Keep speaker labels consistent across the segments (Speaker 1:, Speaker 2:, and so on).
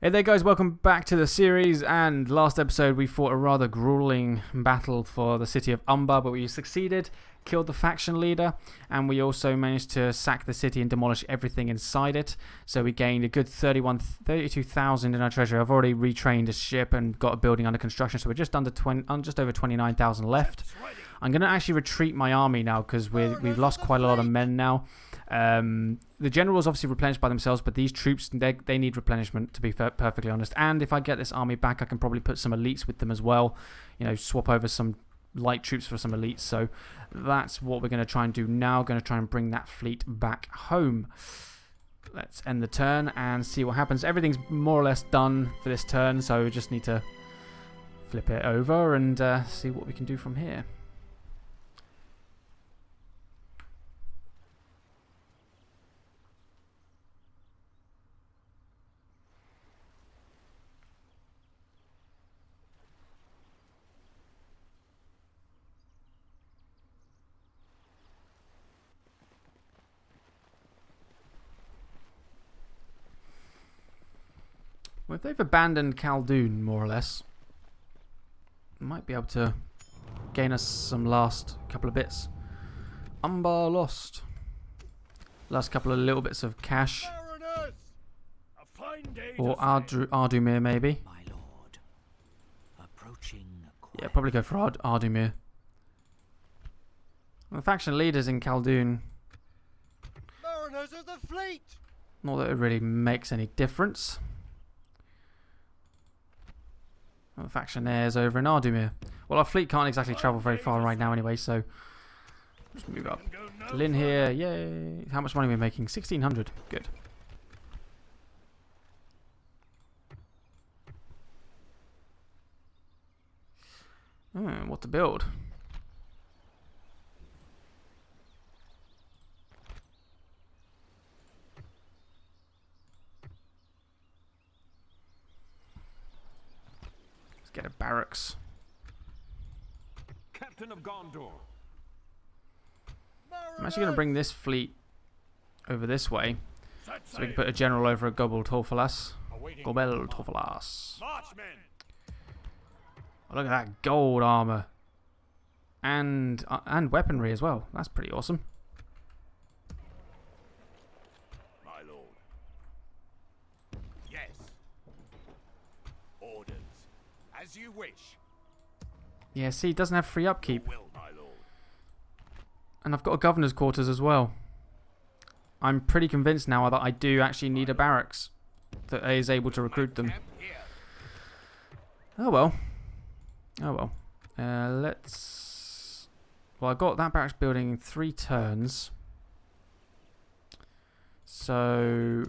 Speaker 1: Hey there guys, welcome back to the series, and last episode we fought a rather grueling battle for the city of Umbar, but we succeeded, killed the faction leader, and we also managed to sack the city and demolish everything inside it. So we gained a good 32,000 in our treasury. I've already retrained a ship and got a building under construction, so we're just over 29,000 left. I'm going to actually retreat my army now because we've lost quite a lot of men now. The generals obviously replenished by themselves, but these troops, they need replenishment, to be perfectly honest. And if I get this army back, I can probably put some elites with them as well. You know, swap over some light troops for some elites. So that's what we're going to try and do now. Going to try and bring that fleet back home. Let's end the turn and see what happens. Everything's more or less done for this turn, so we just need to flip it over and see what we can do from here. Well, if they've abandoned Khaldoon, more or less, might be able to gain us some last couple of bits. Umbar lost. Last couple of little bits of cash. Or Ardumir, maybe.
Speaker 2: My lord, approaching
Speaker 1: yeah, probably go for Ardumir. The faction leaders in Khaldoon.
Speaker 3: Mariners of the fleet!
Speaker 1: Not that it really makes any difference. The factionaires over in Ardumir. Well, our fleet can't exactly travel very far right now anyway, so just move up. Lynn here, yay! How much money are we making? 1,600. Good. What to build? Get a barracks.
Speaker 3: Captain of Gondor.
Speaker 1: I'm actually going to bring this fleet over this way, so we can put a general over at Gobel Torfalas. Gobel Torfalas.
Speaker 3: Marchmen.
Speaker 1: Oh, look at that gold armor and weaponry as well. That's pretty awesome.
Speaker 3: My lord. Yes. Orders. As you wish.
Speaker 1: Yeah, see, it doesn't have free upkeep.
Speaker 3: Will, my lord.
Speaker 1: And I've got a governor's quarters as well. I'm pretty convinced now that I do actually need a barracks that is able to recruit them. Oh well. Oh well. Let's... Well, I got that barracks building in 3 turns. So...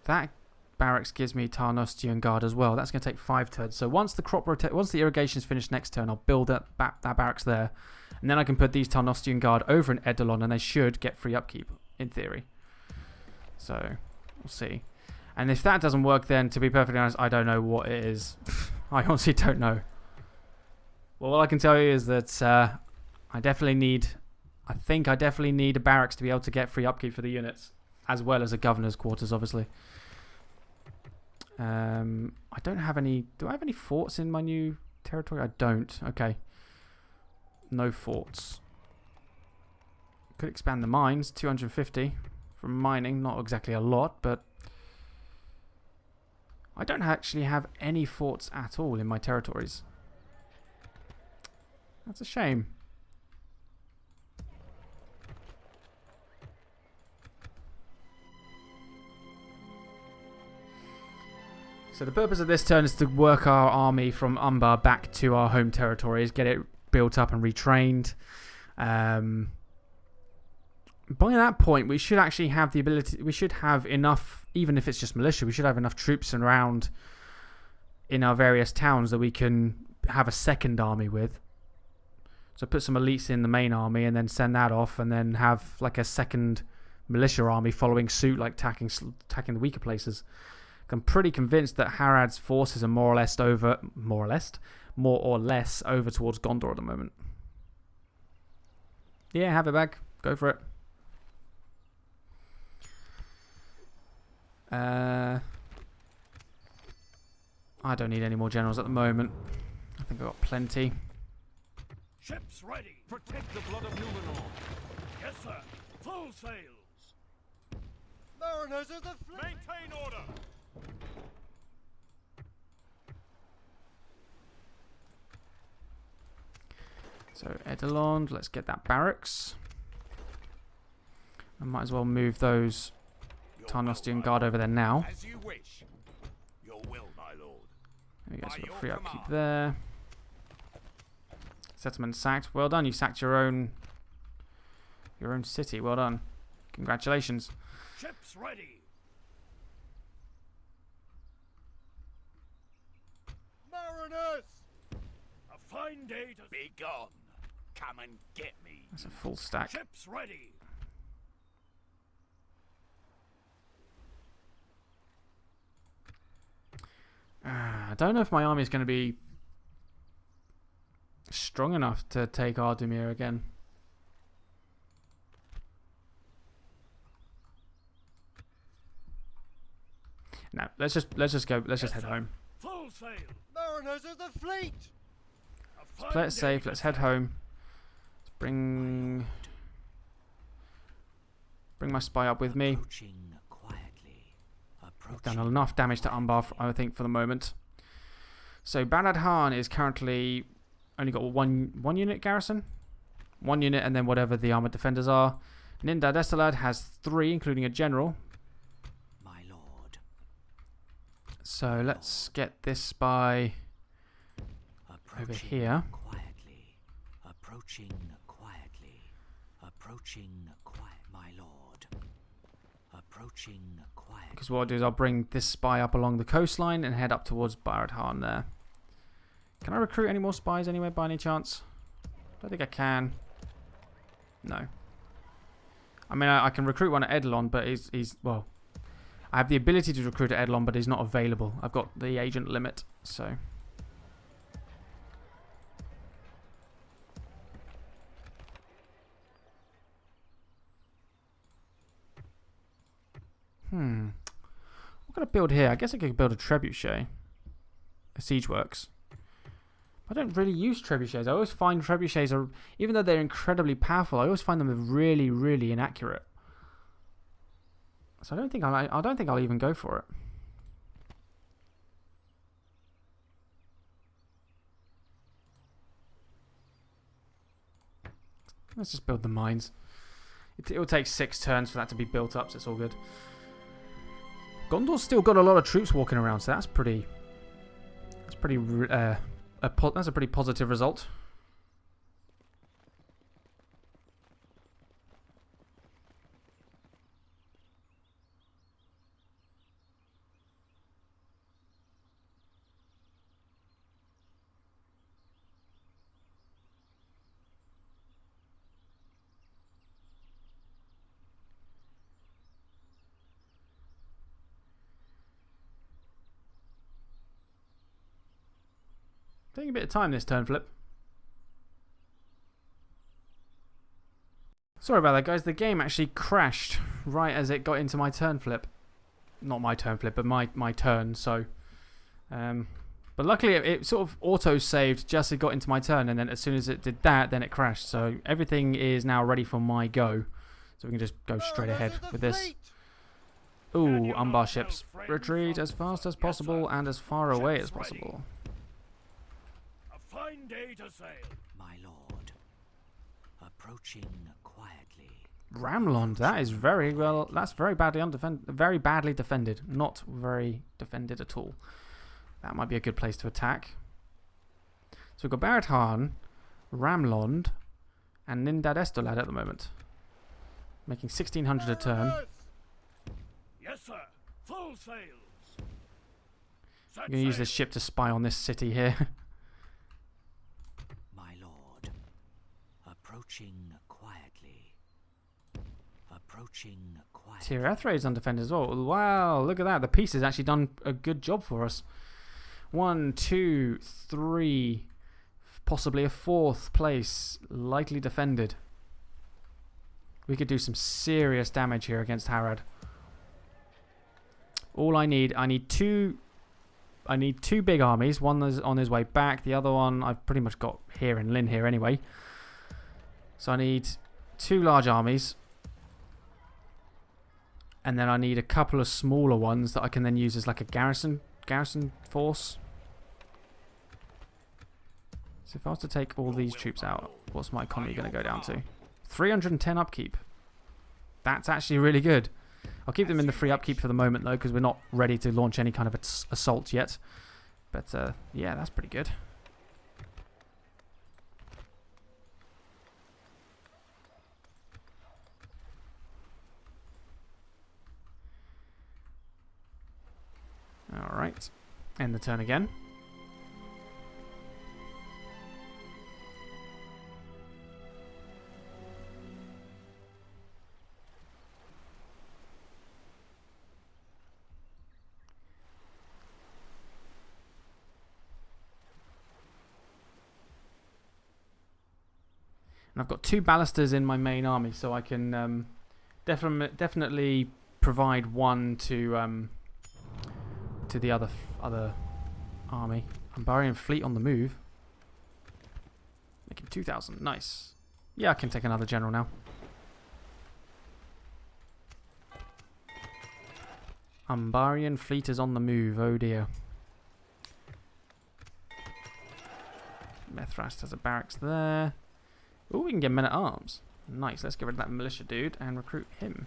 Speaker 1: that barracks gives me Tarnostian Guard as well. That's going to take 5 turns. So once the irrigation's finished next turn, I'll build that barracks there, and then I can put these Tarnostian Guard over in Eidolon, and they should get free upkeep in theory. So we'll see. And if that doesn't work, then to be perfectly honest, I don't know what it is. I honestly don't know. Well, all I can tell you is that I definitely need a barracks to be able to get free upkeep for the units, as well as a governor's quarters, obviously. I don't have any... Do I have any forts in my new territory? I don't. Okay. No forts. Could expand the mines. 250 from mining. Not exactly a lot, but... I don't actually have any forts at all in my territories. That's a shame. So the purpose of this turn is to work our army from Umbar back to our home territories, get it built up and retrained. By that point, we should actually have the ability... We should have enough, even if it's just militia, we should have enough troops around in our various towns that we can have a second army with. So put some elites in the main army and then send that off, and then have like a second militia army following suit, like attacking the weaker places. I'm pretty convinced that Harad's forces are more or less over towards Gondor at the moment. Yeah, have it back. Go for it. I don't need any more generals at the moment. I think I've got plenty.
Speaker 3: Ships ready. Protect the blood of Numenor. Yes, sir. Full sails. Mariners of the fleet. Maintain order.
Speaker 1: So Edelond, let's get that barracks. I might as well move those Tarnostian guard over there now.
Speaker 3: As you wish. Your will, my lord.
Speaker 1: There we go, so we've got free upkeep there. Settlement sacked. Well done, you sacked your own city. Well done. Congratulations.
Speaker 3: Ships ready. Mariners! A fine day to be gone. Come and get me.
Speaker 1: That's a full stack.
Speaker 3: Ships ready.
Speaker 1: I don't know if my army is going to be strong enough to take Ardumir again. No, let's just go. Let's just head home.
Speaker 3: Full sail. Mariners of the fleet.
Speaker 1: Let's play it safe. Let's head home. Let's bring my spy up with me. I've done enough damage to Umbar, I think, for the moment. So Barad-Han is currently only got one unit garrison. One unit and then whatever the armoured defenders are. Nindad Estelad has 3, including a general.
Speaker 2: My lord.
Speaker 1: So let's get this spy over here.
Speaker 2: Quietly. Approaching quietly. Approaching quiet. My lord. Approaching quietly.
Speaker 1: Because what I'll do is I'll bring this spy up along the coastline and head up towards Barad-Han there. Can I recruit any more spies anyway by any chance? Don't think I can. No. I mean, I can recruit one at Edelon, but he's well, I have the ability to recruit at Edelon, but he's not available. I've got the agent limit, so. What can I build here? I guess I could build a trebuchet. A siege works. I don't really use trebuchets. I always find trebuchets are, even though they're incredibly powerful, I always find them really, really inaccurate. So I don't think I'll even go for it. Let's just build the mines. It will take 6 turns for that to be built up, so it's all good. Gondor's still got a lot of troops walking around, so that's a pretty positive result. Taking a bit of time this turn flip. Sorry about that, guys. The game actually crashed right as it got into my turn flip. Not my turn flip, but my turn. So, but luckily it sort of auto-saved just as it got into my turn, and then as soon as it did that, then it crashed. So everything is now ready for my go. So we can just go straight ahead with this. Ooh, Umbar ships. Retreat as fast as possible and as far away as possible.
Speaker 3: Fine day to sail.
Speaker 2: My lord. Approaching quietly.
Speaker 1: Ramlond, that is very well. That's very badly very badly defended. Not very defended at all. That might be a good place to attack. So we've got Barad-Han, Ramlond, and Nindad Estolad at the moment, making 1,600 a turn.
Speaker 3: Yes, sir. Full sails.
Speaker 1: I'm going to use this ship to spy on this city here.
Speaker 2: Approaching quietly. Approaching quietly.
Speaker 1: Tir Ethre is undefended as well. Wow, look at that. The piece has actually done a good job for us. 1, 2, 3, possibly a 4th place, lightly defended. We could do some serious damage here against Harad. all I need two big armies. One is on his way back. The other one I've pretty much got here in Lynn here anyway. So I need 2 large armies. And then I need a couple of smaller ones that I can then use as like a garrison force. So if I was to take all these troops out, what's my economy going to go down to? 310 upkeep. That's actually really good. I'll keep them in the free upkeep for the moment though, because we're not ready to launch any kind of assault yet. But yeah, that's pretty good. Alright, end the turn again. And I've got 2 ballistas in my main army, so I can definitely provide one to the other army. Umbarian fleet on the move. Making 2,000. Nice. Yeah, I can take another general now. Umbarian fleet is on the move. Oh dear. Methrast has a barracks there. Oh, we can get men at arms. Nice. Let's get rid of that militia dude and recruit him.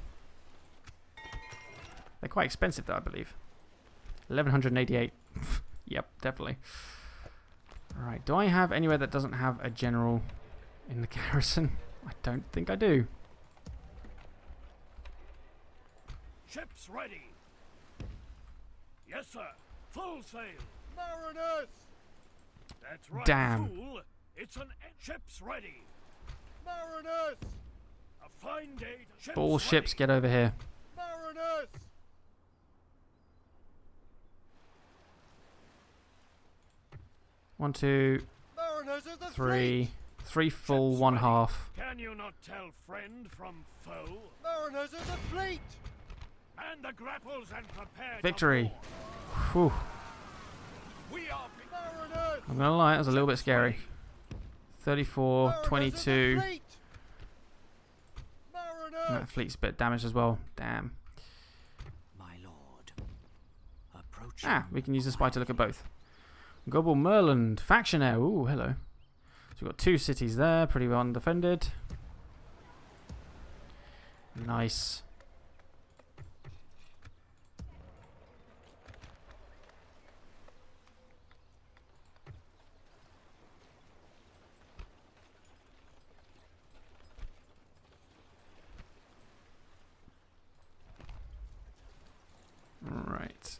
Speaker 1: They're quite expensive though, I believe. 1188. Yep, definitely. Alright, do I have anywhere that doesn't have a general in the garrison? I don't think I do.
Speaker 3: Ships ready. Yes, sir. Full sail. Mariners. That's right.
Speaker 1: Damn.
Speaker 3: Fool. It's an ships ready. Mariners. A fine day to ships
Speaker 1: All ships
Speaker 3: ready.
Speaker 1: get over here.
Speaker 3: Mariners.
Speaker 1: One, two,
Speaker 3: Mariners of the
Speaker 1: three.
Speaker 3: fleet.
Speaker 1: 3 full,
Speaker 3: Ships
Speaker 1: 1
Speaker 3: ready.
Speaker 1: half.
Speaker 3: Can you not tell friend from foe? Mariners of the fleet. Man the grapples and prepare
Speaker 1: Victory.
Speaker 3: to board.
Speaker 1: Whew.
Speaker 3: We are Mariners.
Speaker 1: I'm gonna lie, it was a little bit scary. 34,
Speaker 3: Mariners of the
Speaker 1: 22.
Speaker 3: fleet. Mariners.
Speaker 1: And that fleet's a bit damaged as well. Damn.
Speaker 2: My lord. Approaching.
Speaker 1: Ah, we can use the spy to look at both. Gobble Merland, Factionaire. Ooh, hello. So we've got 2 cities there, pretty well undefended. Nice. Right.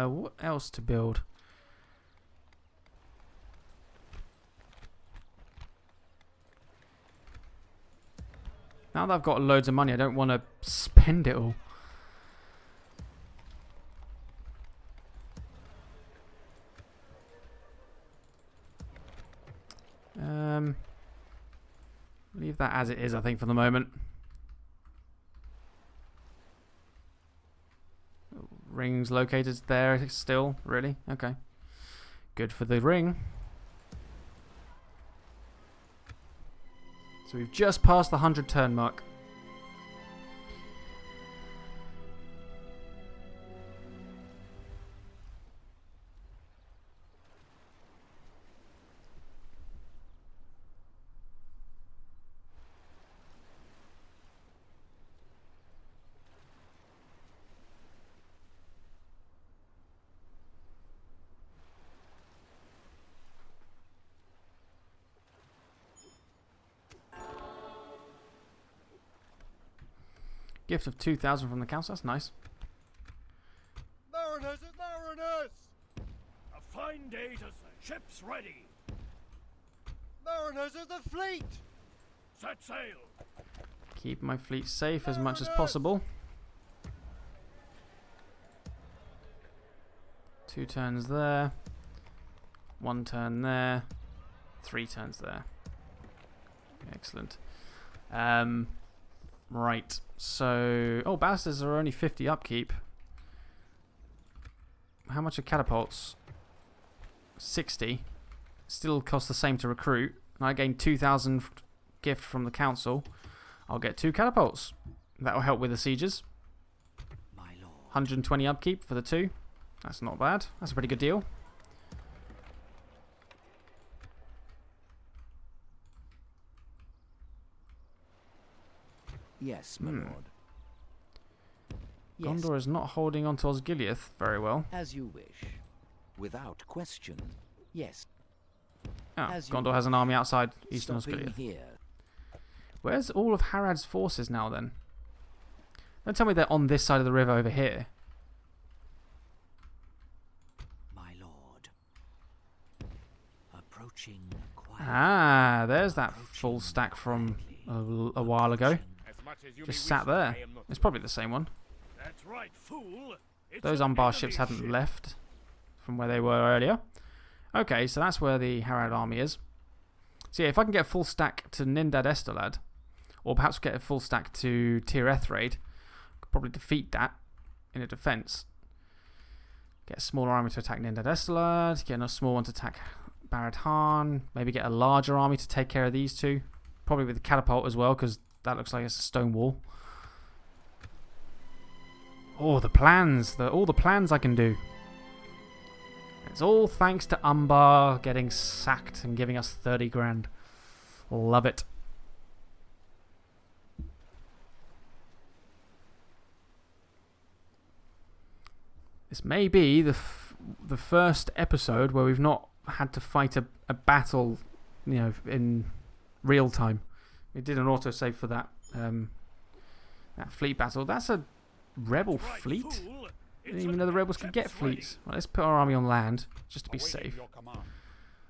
Speaker 1: What else to build? Now that I've got loads of money, I don't want to spend it all. Leave that as it is, I think, for the moment. Ring's located there still, really? Okay. Good for the ring. So we've just passed the 100 turn mark. Gift of 2,000 from the council. That's nice.
Speaker 3: Mariners, mariners! A fine day to ships ready. Mariners of the fleet! Set sail!
Speaker 1: Keep my fleet safe as much as possible. 2 turns there. 1 turn there. 3 turns there. Excellent. Right. So, ballistas are only 50 upkeep. how much are catapults? 60. Still costs the same to recruit. And I gain 2,000 gift from the council. I'll get 2 catapults. That will help with the sieges. 120 upkeep for the 2. That's not bad. That's a pretty good deal.
Speaker 2: Yes, my lord. Yes.
Speaker 1: Gondor is not holding on to Osgiliath very well.
Speaker 2: As you wish. Without question. Yes.
Speaker 1: Oh,
Speaker 2: As you
Speaker 1: Gondor has an army outside Eastern
Speaker 2: Stopping
Speaker 1: Osgiliath.
Speaker 2: here.
Speaker 1: Where's all of Harad's forces now then? Don't tell me they're on this side of the river over here.
Speaker 2: My lord. Approaching quietly.
Speaker 1: Ah, there's that full stack from a while ago. Just sat there. It's probably the same one.
Speaker 3: That's right, fool. It's
Speaker 1: Those
Speaker 3: an
Speaker 1: Umbar
Speaker 3: enemy
Speaker 1: ships hadn't
Speaker 3: ship.
Speaker 1: left from where they were earlier. Okay, so that's where the Harad army is. So yeah, if I can get a full stack to Nindad Estelad, or perhaps get a full stack to Tir Ethraid, could probably defeat that in a defense. Get a smaller army to attack Nindad Estelad, get a small one to attack Barad Han, maybe get a larger army to take care of these 2. Probably with the catapult as well, because that looks like it's a stone wall. Oh, the plans. All the plans I can do. It's all thanks to Umbar getting sacked and giving us 30 grand. Love it. This may be the first episode where we've not had to fight a battle, you know, in real time. We did an autosave for that fleet battle. That's a rebel
Speaker 3: That's right,
Speaker 1: fleet.
Speaker 3: fool.
Speaker 1: I didn't
Speaker 3: It's
Speaker 1: even
Speaker 3: an
Speaker 1: know the rebels
Speaker 3: enemy
Speaker 1: could get
Speaker 3: ship's ready.
Speaker 1: fleets. Well, let's put our army on land just to be
Speaker 3: Awaiting
Speaker 1: safe.
Speaker 3: your command.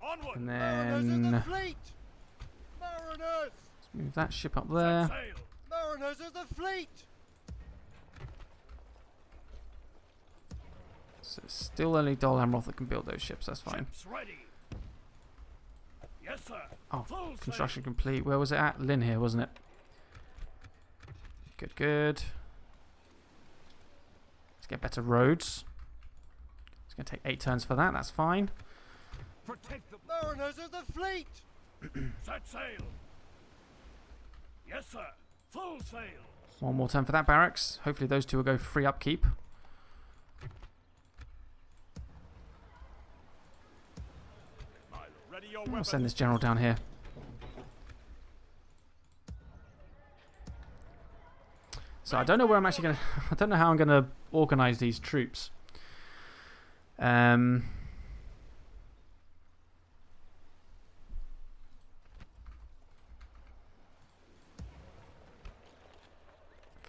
Speaker 3: Onward.
Speaker 1: And
Speaker 3: Mariners of the
Speaker 1: then
Speaker 3: fleet. Mariners.
Speaker 1: let's move that ship up
Speaker 3: Set
Speaker 1: there.
Speaker 3: sail. Mariners of the fleet.
Speaker 1: So it's still only Dol Amroth that can build those ships. That's fine.
Speaker 3: Ships ready. Yes, sir.
Speaker 1: Oh,
Speaker 3: Full
Speaker 1: construction
Speaker 3: sail.
Speaker 1: complete. Where was it at? Lynn here, wasn't it? Good, good. Let's get better roads. It's going to take 8 turns for that. That's fine.
Speaker 3: Protect the mariners of the fleet. Set sail. Yes, sir. Full sail.
Speaker 1: One more turn for that barracks. Hopefully those 2 will go free upkeep.
Speaker 3: Ready your
Speaker 1: I'll
Speaker 3: weapons.
Speaker 1: send this general down here. So I don't know where I'm actually going to... I don't know how I'm going to organise these troops.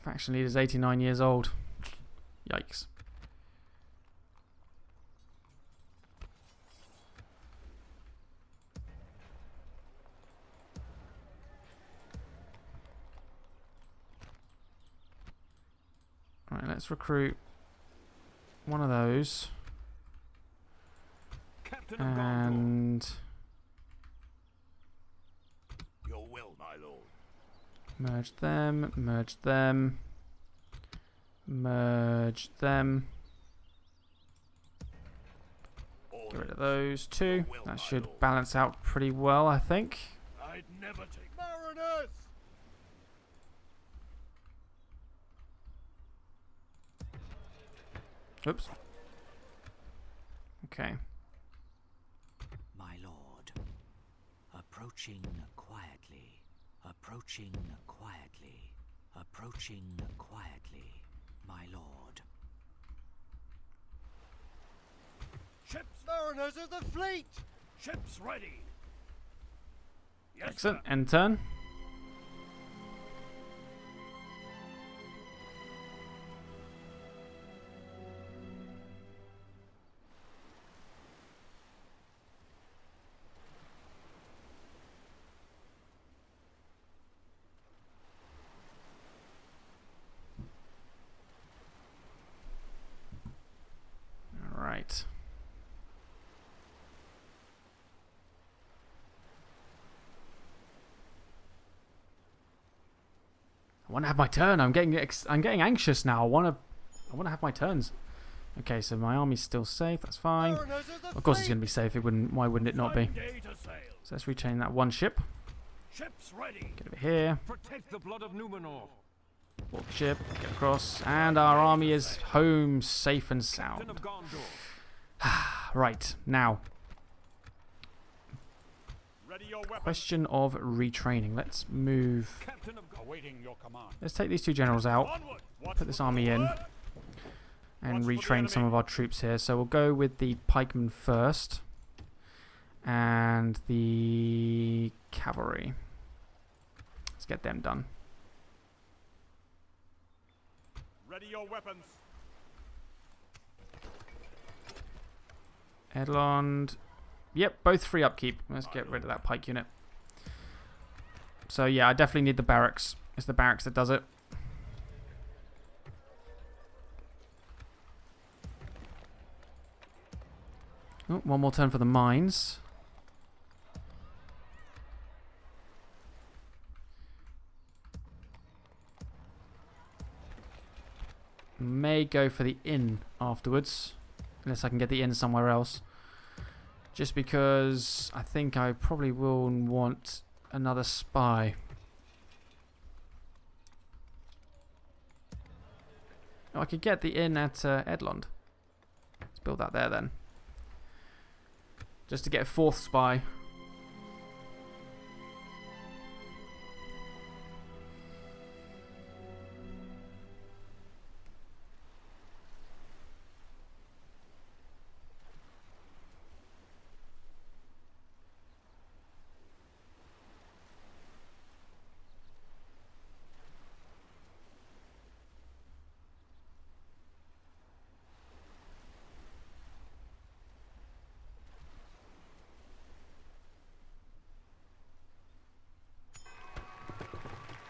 Speaker 1: Faction leader's 89 years old. Yikes. Right, let's recruit one of those.
Speaker 3: Captain of Gondor.
Speaker 1: And
Speaker 3: Your will, my lord.
Speaker 1: merge them, merge them, merge them. Get rid of those 2. That should balance out pretty well, I think.
Speaker 3: I'd never take mariners.
Speaker 1: Oops. Okay.
Speaker 2: My lord. Approaching quietly. Approaching quietly. Approaching quietly. My lord.
Speaker 3: Ships. Mariners of the fleet. Ships ready. Yes,
Speaker 1: Excellent.
Speaker 3: sir.
Speaker 1: End turn. Right. I want to have my turn. I'm getting anxious now. I want to have my turns. Okay, so my army's still safe. That's fine.
Speaker 3: Mariners of the
Speaker 1: Of course, it's
Speaker 3: fleet.
Speaker 1: going to be safe. It wouldn't. Why wouldn't it not be?
Speaker 3: Day to sail.
Speaker 1: So let's retrain that one ship.
Speaker 3: Ships ready.
Speaker 1: Get over here.
Speaker 3: Protect the blood of Numenor.
Speaker 1: Walk the ship. Get across. And our army is home, safe and
Speaker 3: Captain
Speaker 1: sound.
Speaker 3: of Gondor.
Speaker 1: Right, now.
Speaker 3: Ready your weapons.
Speaker 1: Question of retraining. Let's move.
Speaker 3: Captain of
Speaker 2: Awaiting your command.
Speaker 1: Let's take these two generals out.
Speaker 3: Onward. Watch
Speaker 1: Put this
Speaker 3: for the
Speaker 1: army in.
Speaker 3: word.
Speaker 1: And
Speaker 3: Watch for the
Speaker 1: retrain some
Speaker 3: enemy.
Speaker 1: of our troops here. So we'll go with the pikemen first. And the cavalry. Let's get them done.
Speaker 3: Ready your weapons.
Speaker 1: Edlond. Yep, both free upkeep. Let's get rid of that pike unit. So yeah, I definitely need the barracks. It's the barracks that does it. Oh, one more turn for the mines. May go for the inn afterwards. Unless I can get the inn somewhere else. Just because I think I probably will want another spy. Oh, I could get the inn at Edlond. Let's build that there then. Just to get a fourth spy.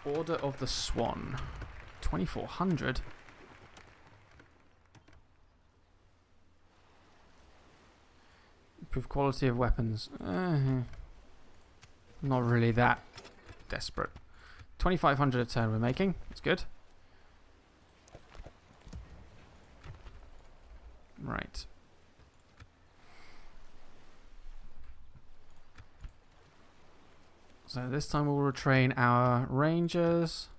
Speaker 1: Order of the Swan. 2400. Improve quality of weapons. Not really that desperate. 2500 a turn we're making. That's good. Right. So this time we'll retrain our rangers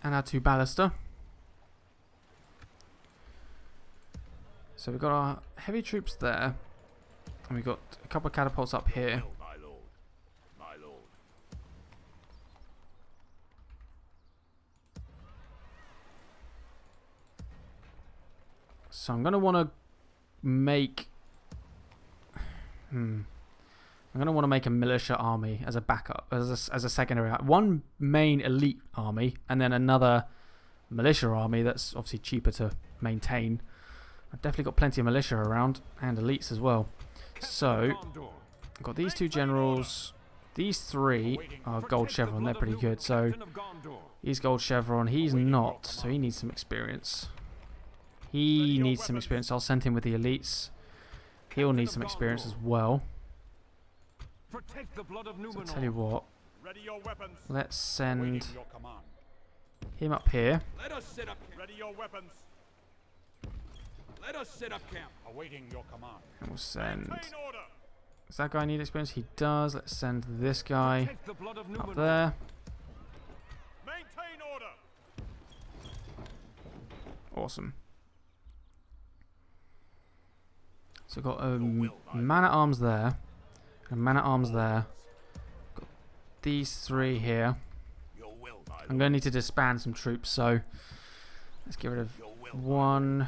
Speaker 1: and our two ballista. So we've got our heavy troops there, and we've got a couple of catapults up here.
Speaker 3: My lord. My lord.
Speaker 1: So I'm going to want to make... I'm going to want to make a militia army as a backup, as a secondary. One main elite army, and then another militia army that's obviously cheaper to maintain. I've definitely got plenty of militia around, and elites as well. So, I've got these two generals. These three are gold chevron, they're pretty good. So, he's gold chevron, he's not, so he needs some experience. He needs some experience, I'll send him with the elites. He'll need some experience as well.
Speaker 3: Protect the blood of Numenor.
Speaker 1: So I'll tell you what,
Speaker 3: Ready your weapons.
Speaker 1: let's send
Speaker 2: Awaiting your command.
Speaker 1: him up here.
Speaker 3: Let us set up. Ready your weapons. Let us set up camp.
Speaker 2: Awaiting your command.
Speaker 1: And we'll send...
Speaker 3: Maintain order.
Speaker 1: Does that guy need experience? He does. Let's send this guy
Speaker 3: Protect the blood of Numenor.
Speaker 1: up there.
Speaker 3: Maintain order.
Speaker 1: Awesome. So we've got man-at-arms there. And man-at-arms there. Got these three here.
Speaker 3: Your will, my
Speaker 1: I'm going to need to disband some troops, so let's get rid of 1,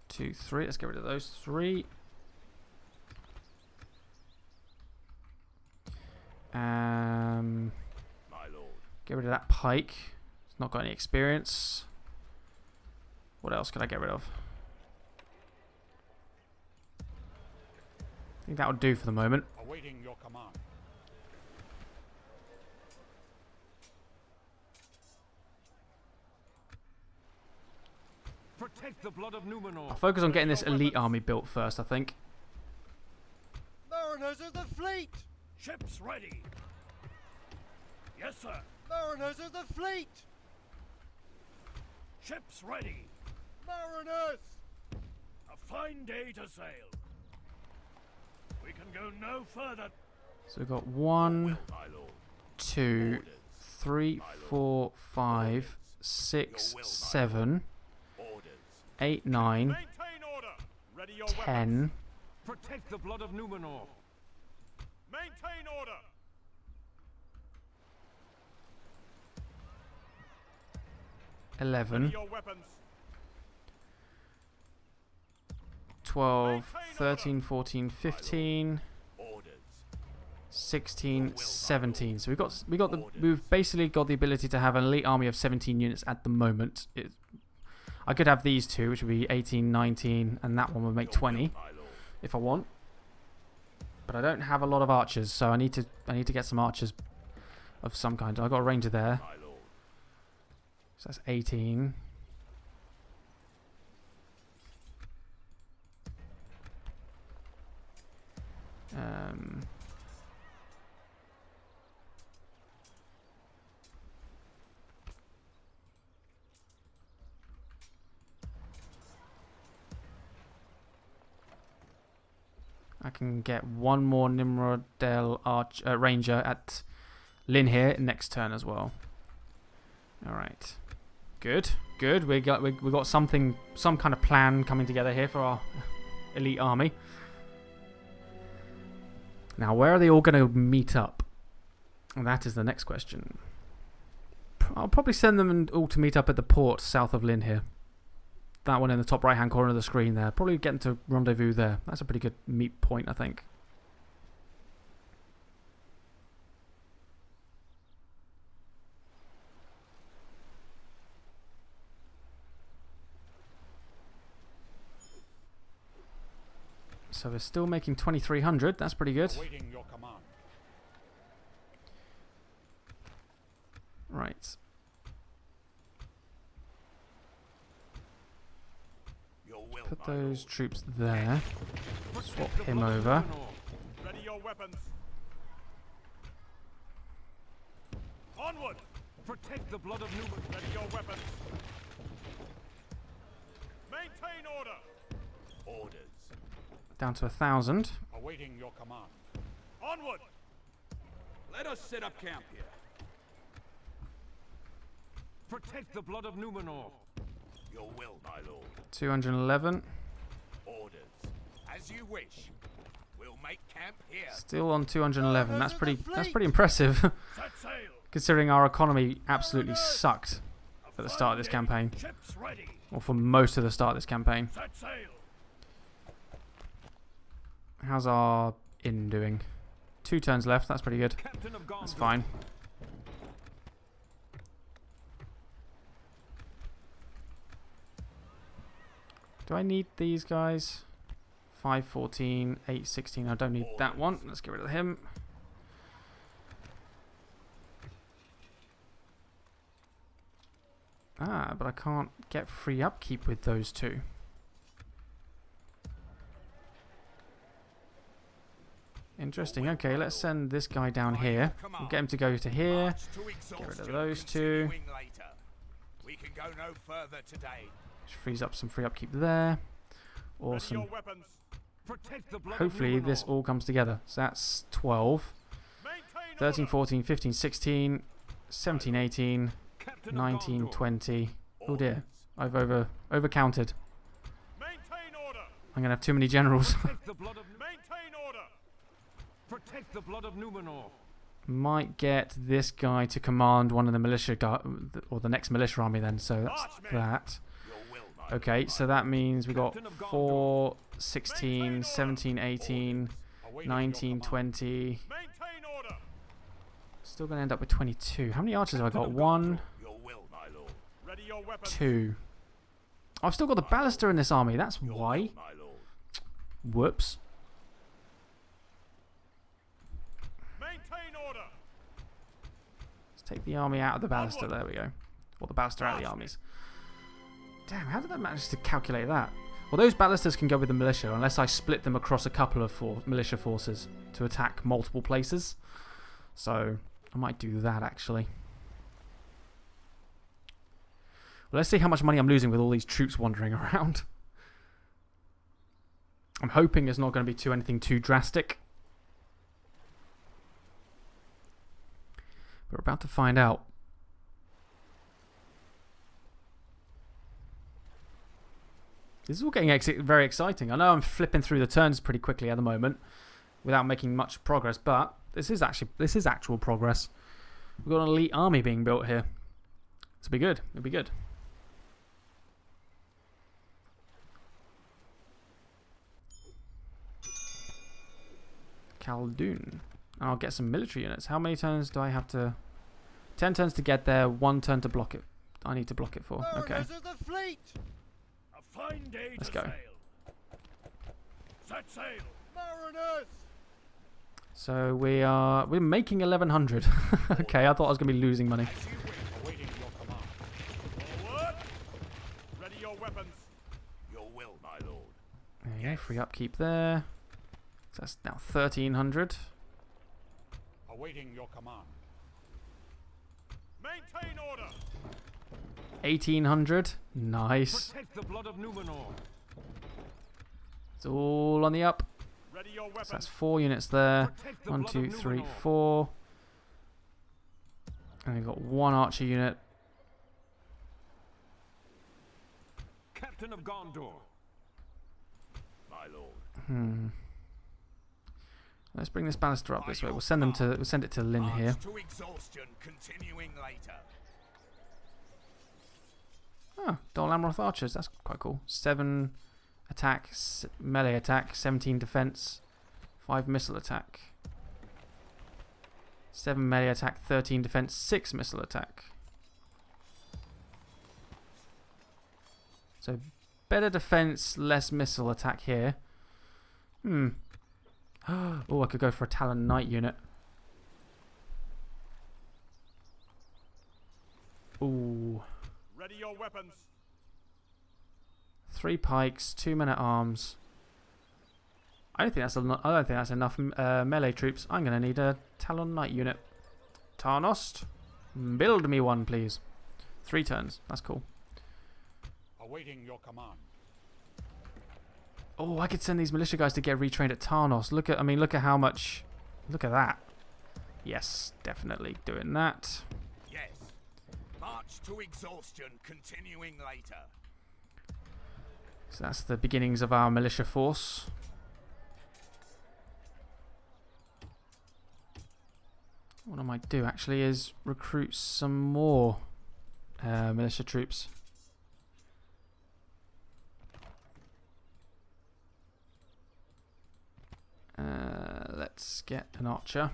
Speaker 1: 2, 3. Let's get rid of those 3.
Speaker 3: my lord.
Speaker 1: Get rid of that pike. It's not got any experience. What else could I get rid of? I think that would do for the moment.
Speaker 2: Awaiting your command.
Speaker 3: Protect the blood of Numenor.
Speaker 1: I'll focus on getting this elite army built first, I think.
Speaker 3: Mariners of the fleet. Ships ready. Yes, sir. Mariners of the fleet. Ships ready. Mariners. fine day to sail. We can go no further.
Speaker 1: So we've got 1, 2, 3, 4, 5, 6, 7, 8, 9,
Speaker 3: Maintain order. Ready your
Speaker 1: 10.
Speaker 3: weapons. Protect the blood of Numenor. Maintain order.
Speaker 1: 11,
Speaker 3: Your weapons.
Speaker 1: 12, 13, 14, 15, 16, 17. So we've basically got the ability to have an elite army of 17 units at the moment. I could have these two, which would be 18, 19, and that one would make 20 if I want. But I don't have a lot of archers, so I need to get some archers of some kind. I got a ranger there. So that's 18. I can get one more Nimrod Del Ranger at Lynn here next turn as well. All right, good. We got some kind of plan coming together here for our elite army. Now, where are they all going to meet up? And that is the next question. I'll probably send them all to meet up at the port south of Lynn here. That one in the top right-hand corner of the screen there. Probably getting to rendezvous there. That's a pretty good meet point, I think. So we're still making 2,300. That's pretty good.
Speaker 3: Awaiting your command.
Speaker 1: Right. Put those troops there. Swap him over.
Speaker 3: Ready your weapons. Onward. Protect the blood of Numenor. Ready your weapons. Maintain order. Orders.
Speaker 1: Down to 1,000.
Speaker 3: Awaiting your command. Onward. Let us set up camp here. Protect the blood of Numenor. Your will, my lord.
Speaker 1: 211.
Speaker 3: Orders. As you wish. We'll make camp here.
Speaker 1: Still on 211. That's pretty impressive.
Speaker 3: Set sail.
Speaker 1: Considering our economy absolutely sucked at the start of this campaign.
Speaker 3: Ships ready.
Speaker 1: Or for most of the start of this campaign.
Speaker 3: Set sail.
Speaker 1: How's our inn doing? 2 turns left. That's pretty good. That's fine. Do I need these guys? 514, 816. I don't need that one. Let's get rid of him. Ah, but I can't get free upkeep with those two. Interesting. Okay, let's send this guy down here. We'll get him to go to here. Get rid of those two.
Speaker 3: We can go no further today.
Speaker 1: Which frees up some free upkeep there. Awesome. Hopefully this all comes together. So that's 12. 13, 14, 15, 16, 17, 18, 19, 20. Oh dear. I've overcounted. I'm going to have too many generals.
Speaker 3: Protect the blood of Numenor.
Speaker 1: Might get this guy to command one of the militia or the next militia army then. So that's that. Okay, so that means we got 4, 16, 17, 18, 19, 20. Still going to end up with 22. How many archers have I got? 1, 2. I've still got the ballista in this army. That's why. Whoops. Let's take the army out of the ballista. There we go. Or the ballista out of the armies. Damn, how did I manage to calculate that? Well, those ballistas can go with the militia unless I split them across a couple of militia forces to attack multiple places. So I might do that actually. Well, let's see how much money I'm losing with all these troops wandering around. I'm hoping it's not going to be anything too drastic. We're about to find out. This is all getting very exciting. I know I'm flipping through the turns pretty quickly at the moment without making much progress, but this is actual progress. We've got an elite army being built here. This will be good. It'll be good. Khaldun. And I'll get some military units. How many turns do I have to... 10 turns to get there, 1 turn to block it. I need to block it for. Okay.
Speaker 3: The fleet. A fine day
Speaker 1: Let's
Speaker 3: to
Speaker 1: go.
Speaker 3: sail. Set sail. Mariners.
Speaker 1: So we're making 1100. Okay, I thought I was going to be losing money.
Speaker 3: As you wish, awaiting your command. Forward. Ready your weapons. Your will, my lord.
Speaker 1: There you go, free upkeep there. So that's now 1300.
Speaker 3: Awaiting your command. Maintain order.
Speaker 1: 1800. Nice.
Speaker 3: Protect the blood of Numenor.
Speaker 1: It's all on the up.
Speaker 3: Ready your weapons.
Speaker 1: So that's 4 units there.
Speaker 3: Protect the
Speaker 1: 1,
Speaker 3: blood
Speaker 1: 2,
Speaker 3: of
Speaker 1: 3,
Speaker 3: Numenor.
Speaker 1: 4. And we've got 1 archer unit.
Speaker 3: Captain of Gondor. My lord.
Speaker 1: Let's bring this ballista up this way. We'll send it to Lynn here.
Speaker 3: To exhaustion, continuing later.
Speaker 1: Oh, Dol Amroth archers. That's quite cool. 7 attack, melee attack, 17 defense, 5 missile attack. 7 melee attack, 13 defense, 6 missile attack. So better defense, less missile attack here. Oh, I could go for a Talon Knight unit. Ooh.
Speaker 3: Ready your weapons.
Speaker 1: 3 pikes, 2 men at arms. I don't think that's enough melee troops. I'm gonna need a Talon Knight unit. Tarnost, build me one, please. 3 turns. That's cool.
Speaker 3: Awaiting your command.
Speaker 1: Oh, I could send these militia guys to get retrained at Tarnos. Look at how much. Look at that. Yes, definitely doing that.
Speaker 3: Yes. March to exhaustion, continuing later.
Speaker 1: So that's the beginnings of our militia force. What I might do actually is recruit some more militia troops. Let's get an archer.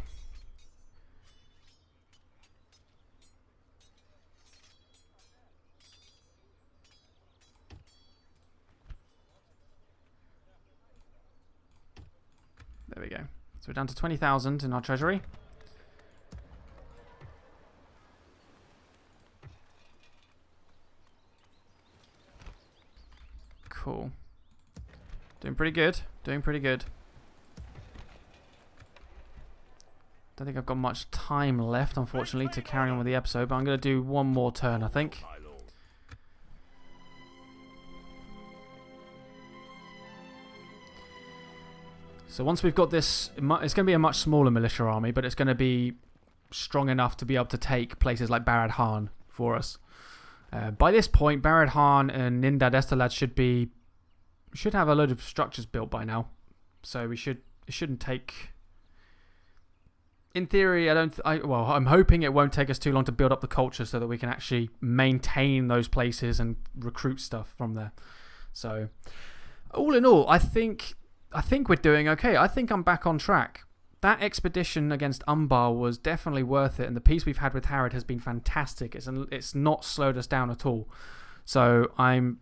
Speaker 1: There we go. So we're down to 20,000 in our treasury. Cool. Doing pretty good. Doing pretty good. Don't think I've got much time left, unfortunately, to carry on with the episode, but I'm going to do one more turn, I think. So once we've got this, it's going to be a much smaller militia army, but it's going to be strong enough to be able to take places like Barad Han for us. By this point, Barad Han and Nindad Estalad should have a load of structures built by now. So it shouldn't take... In theory, I'm hoping it won't take us too long to build up the culture so that we can actually maintain those places and recruit stuff from there. So, all in all, I think we're doing okay. I think I'm back on track. That expedition against Umbar was definitely worth it, and the peace we've had with Harad has been fantastic. It's not slowed us down at all. So I'm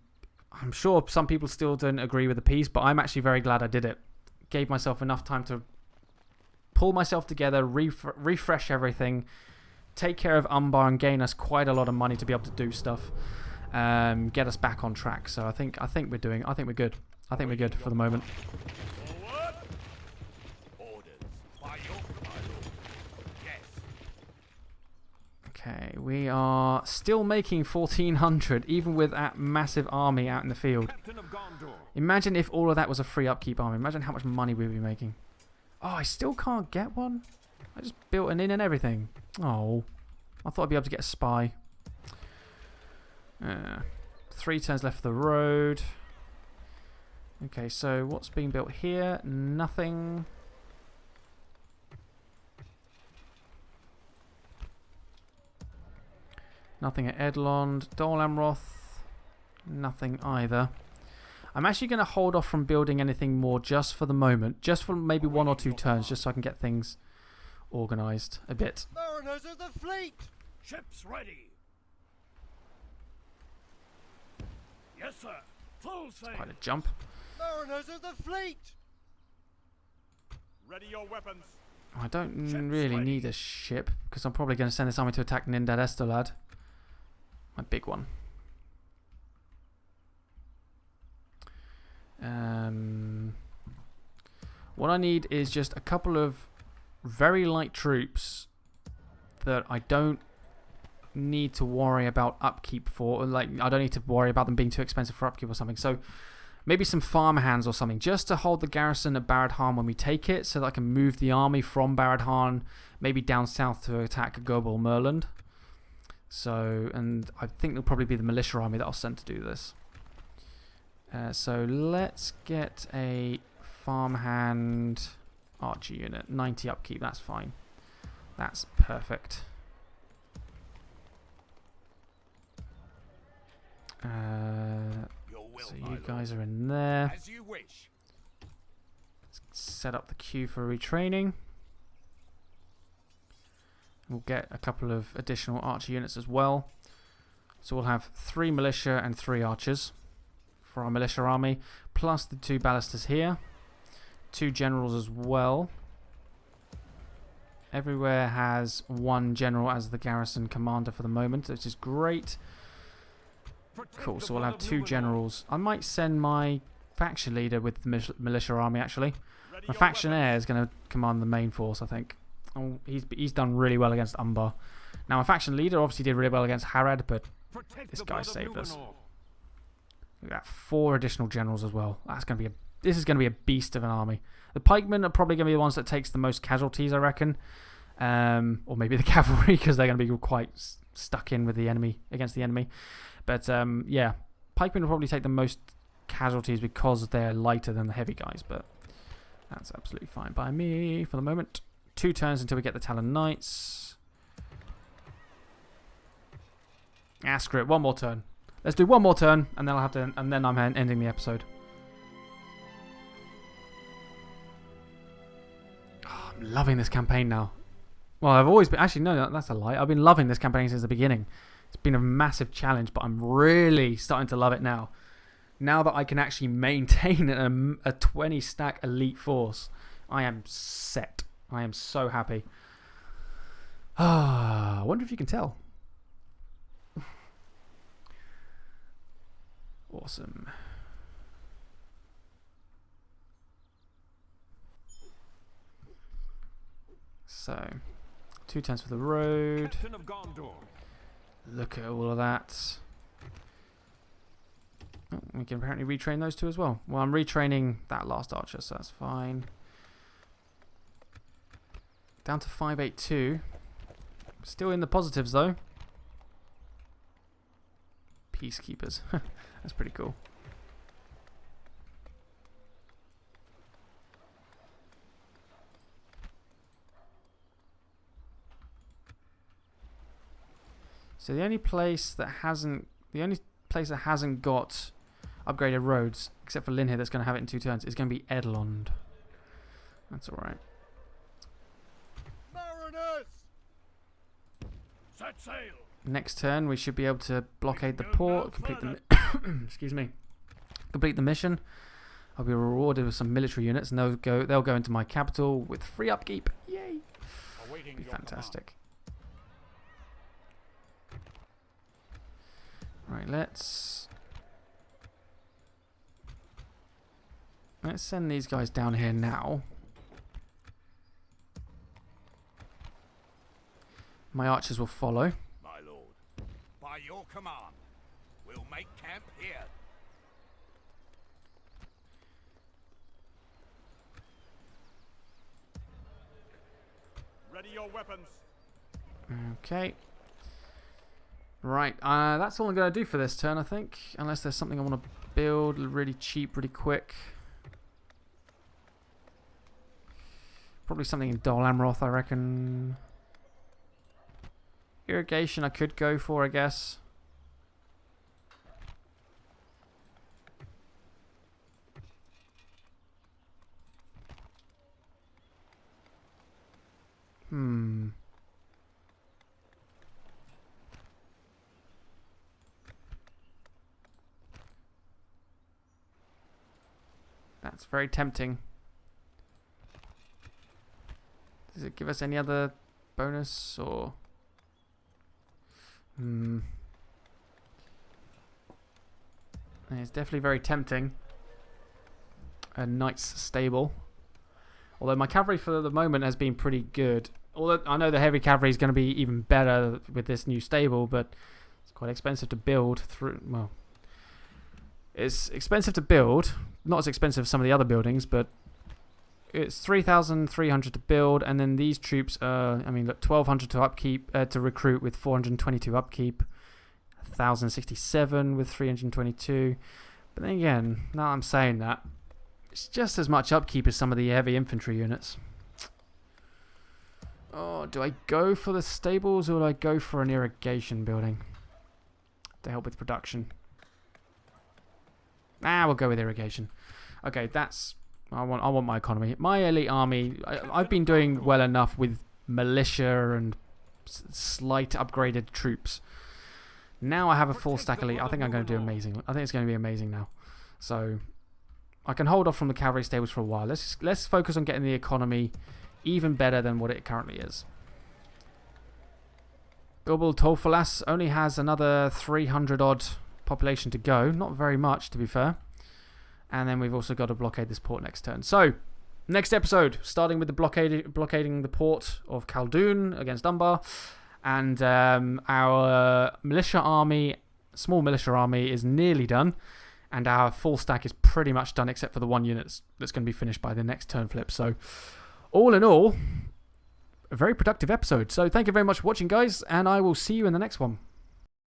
Speaker 1: sure some people still don't agree with the peace, but I'm actually very glad I did it. Gave myself enough time to pull myself together, refresh everything, take care of Umbar, and gain us quite a lot of money to be able to do stuff, get us back on track. So I think we're good. I think we're good for the moment. Okay, we are still making 1,400, even with that massive army out in the field. Imagine if all of that was a free upkeep army. Imagine how much money we'd be making. Oh, I still can't get one? I just built an inn and everything. Oh, I thought I'd be able to get a spy. 3 turns left for the road. Okay, so what's being built here? Nothing. Nothing at Edlond. Dol Amroth. Nothing either. I'm actually going to hold off from building anything more just for the moment. Just for maybe 1 or 2 turns, just so I can get things organised a bit.
Speaker 3: Mariners of the fleet! Ships ready! Yes, sir. Full sail!
Speaker 1: Quite a jump.
Speaker 3: Mariners of the fleet! Ready your weapons.
Speaker 1: I don't really need a ship, because I'm probably going to send this army to attack Nindad Estolad. My big one. What I need is just a couple of very light troops that I don't need to worry about upkeep for. Like, I don't need to worry about them being too expensive for upkeep or something. So maybe some farmhands or something, just to hold the garrison at Baradhan when we take it, so that I can move the army from Baradhan maybe down south to attack Gobel Merland. So, and I think it'll probably be the militia army that I'll send to do this. So let's get a farmhand archer unit. 90 upkeep, that's fine. That's perfect. So you guys are in there.
Speaker 3: As you wish.
Speaker 1: Let's set up the queue for retraining. We'll get a couple of additional archer units as well. So we'll have 3 militia and 3 archers for our militia army, plus the 2 ballistas here. 2 generals as well. Everywhere has 1 general as the garrison commander for the moment, which is great. Cool, so we'll have 2 generals. I might send my faction leader with the militia army, actually. My faction heir is going to command the main force, I think. Oh, he's done really well against Umbar. Now, my faction leader obviously did really well against Harad, but this guy saved us. We've got 4 additional generals as well. This is going to be a beast of an army. The pikemen are probably going to be the ones that takes the most casualties, I reckon. Or maybe the cavalry, because they're going to be quite stuck in with the enemy, against the enemy. But yeah, pikemen will probably take the most casualties because they're lighter than the heavy guys. But that's absolutely fine by me for the moment. 2 turns until we get the Talon Knights. Ah, screw it. 1 more turn. Let's do 1 more turn, and then I'll have to, and then I'm ending the episode. Oh, I'm loving this campaign now. Well, I've always been. Actually, no, that's a lie. I've been loving this campaign since the beginning. It's been a massive challenge, but I'm really starting to love it now. Now that I can actually maintain a 20-stack elite force, I am set. I am so happy. I wonder if you can tell. Awesome. So, 2 turns for the road. Look at all of that. Oh, we can apparently retrain those 2 as well. Well, I'm retraining that last archer, so that's fine. Down to 582. Still in the positives, though. Peacekeepers. That's pretty cool. So the only place that hasn't got upgraded roads, except for Lynn here, that's going to have it in 2 turns, is going to be Edlond. That's all right.
Speaker 3: Mariners! Set sail!
Speaker 1: Next turn, we should be able to blockade the port, complete the excuse me, complete the mission. I'll be rewarded with some military units, and they'll go into my capital with free upkeep. Yay! Be fantastic. Right, let's send these guys down here now. My archers will follow.
Speaker 3: command. We'll make camp here. Ready your weapons.
Speaker 1: Okay. Right, that's all I'm going to do for this turn, I think. Unless there's something I want to build really cheap, really quick. Probably something in Dol Amroth, I reckon. Irrigation I could go for, I guess. That's very tempting. Does it give us any other bonus or... It's definitely very tempting. A Knights stable. Although my cavalry for the moment has been pretty good. Although I know the heavy cavalry is going to be even better with this new stable, but it's quite expensive to build through... Well, it's expensive to build. Not as expensive as some of the other buildings, but it's 3,300 to build, and then these troops are, I mean, look, 1,200 to upkeep, to recruit with 422 upkeep, 1,067 with 322. But then again, now I'm saying that, it's just as much upkeep as some of the heavy infantry units. Oh, do I go for the stables or do I go for an irrigation building to help with production? We'll go with irrigation. Okay, that's... I want my economy. My elite army, I've been doing well enough with militia and slight upgraded troops. Now I have a full stack elite. I think I'm going to do amazing. I think it's going to be amazing now. So I can hold off from the cavalry stables for a while. Let's focus on getting the economy even better than what it currently is. Gobel Tolfalas only has another 300 odd population to go. Not very much, to be fair. And then we've also got to blockade this port next turn. So, next episode, starting with the blockading the port of Khaldun against Umbar. And our militia army, small militia army, is nearly done. And our full stack is pretty much done, except for the one unit that's going to be finished by the next turn flip. So, all in all, a very productive episode. So, thank you very much for watching, guys. And I will see you in the next one.